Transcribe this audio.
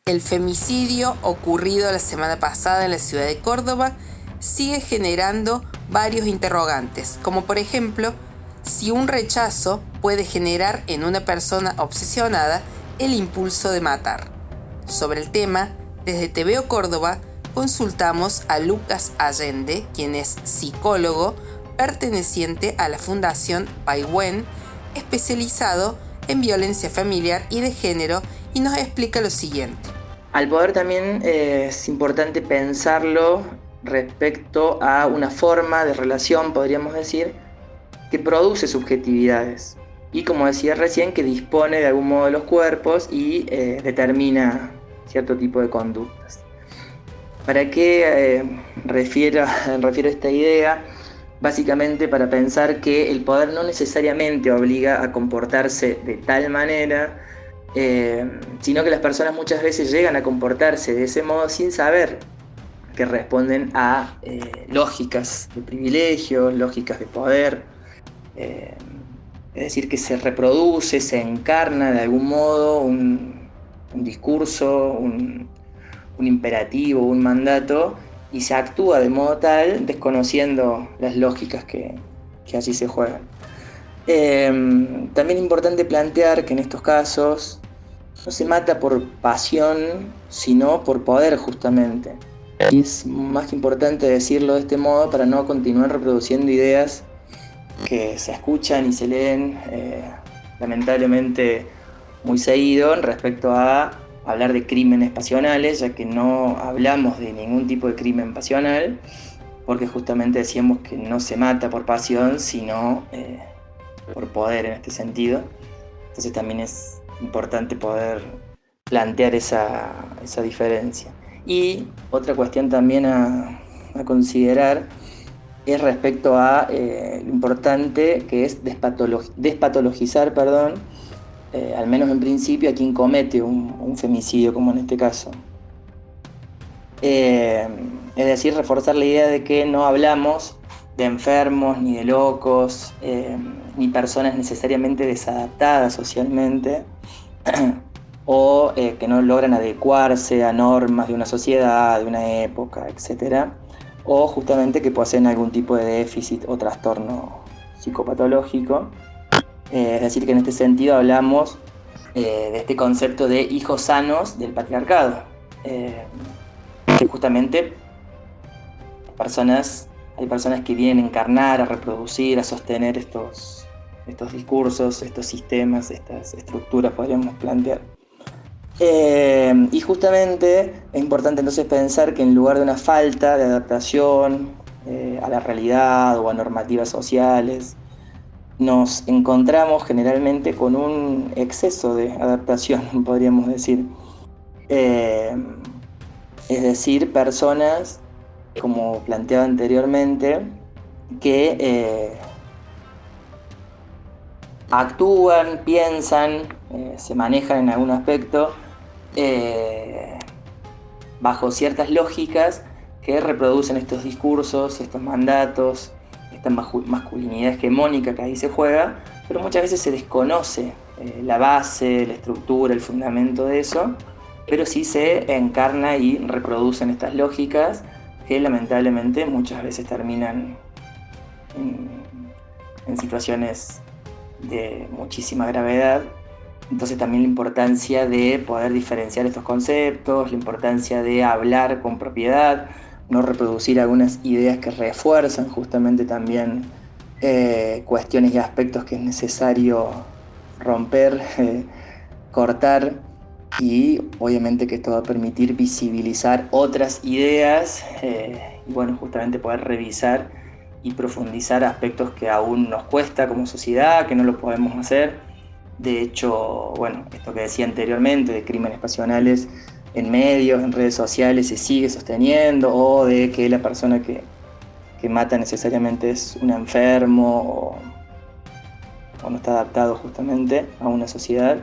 El femicidio ocurrido la semana pasada en la ciudad de Córdoba sigue generando varios interrogantes, como por ejemplo, si un rechazo puede generar en una persona obsesionada el impulso de matar. Sobre el tema, desde TVO Córdoba consultamos a Lucas Allende, quien es psicólogo perteneciente a la Fundación Paiwen, especializado en violencia familiar y de género, y nos explica lo siguiente. Al poder también es importante pensarlo respecto a una forma de relación, podríamos decir, que produce subjetividades y, como decía recién, que dispone de algún modo de los cuerpos y determina cierto tipo de conductas. ¿Para qué refiero esta idea? Básicamente para pensar que el poder no necesariamente obliga a comportarse de tal manera, sino que las personas muchas veces llegan a comportarse de ese modo sin saber que responden a lógicas de privilegio, lógicas de poder, es decir, que se reproduce, se encarna de algún modo un discurso, un imperativo, un mandato, y se actúa de modo tal desconociendo las lógicas que allí se juegan. También es importante plantear que en estos casos no se mata por pasión, sino por poder, justamente. Y es más que importante decirlo de este modo para no continuar reproduciendo ideas que se escuchan y se leen lamentablemente muy seguido respecto a hablar de crímenes pasionales, ya que no hablamos de ningún tipo de crimen pasional, porque justamente decíamos que no se mata por pasión, sino por poder en este sentido. Entonces también es importante poder plantear esa diferencia. Y otra cuestión también a considerar es respecto a lo importante que es despatologizar, al menos en principio, a quien comete un femicidio, como en este caso. Es decir, reforzar la idea de que no hablamos de enfermos, ni de locos, ni personas necesariamente desadaptadas socialmente, o que no logran adecuarse a normas de una sociedad, de una época, etc. O justamente que poseen algún tipo de déficit o trastorno psicopatológico. Es decir, que en este sentido hablamos de este concepto de hijos sanos del patriarcado, que justamente hay personas que vienen a encarnar, a reproducir, a sostener estos discursos, estos sistemas, estas estructuras, podríamos plantear. Y justamente es importante entonces pensar que en lugar de una falta de adaptación a la realidad o a normativas sociales, nos encontramos generalmente con un exceso de adaptación, podríamos decir. Es decir, personas, como planteaba anteriormente, que actúan, piensan, se manejan en algún aspecto bajo ciertas lógicas que reproducen estos discursos, estos mandatos, esta masculinidad hegemónica que ahí se juega, pero muchas veces se desconoce la base, la estructura, el fundamento de eso, pero sí se encarna y reproducen estas lógicas que lamentablemente muchas veces terminan en situaciones de muchísima gravedad. Entonces también la importancia de poder diferenciar estos conceptos, la importancia de hablar con propiedad, no reproducir algunas ideas que refuerzan justamente también cuestiones y aspectos que es necesario romper, cortar, y obviamente que esto va a permitir visibilizar otras ideas y bueno, justamente poder revisar y profundizar aspectos que aún nos cuesta como sociedad, que no lo podemos hacer. De hecho, bueno, esto que decía anteriormente de crímenes pasionales en medios, en redes sociales, se sigue sosteniendo, o de que la persona que mata necesariamente es un enfermo o no está adaptado justamente a una sociedad.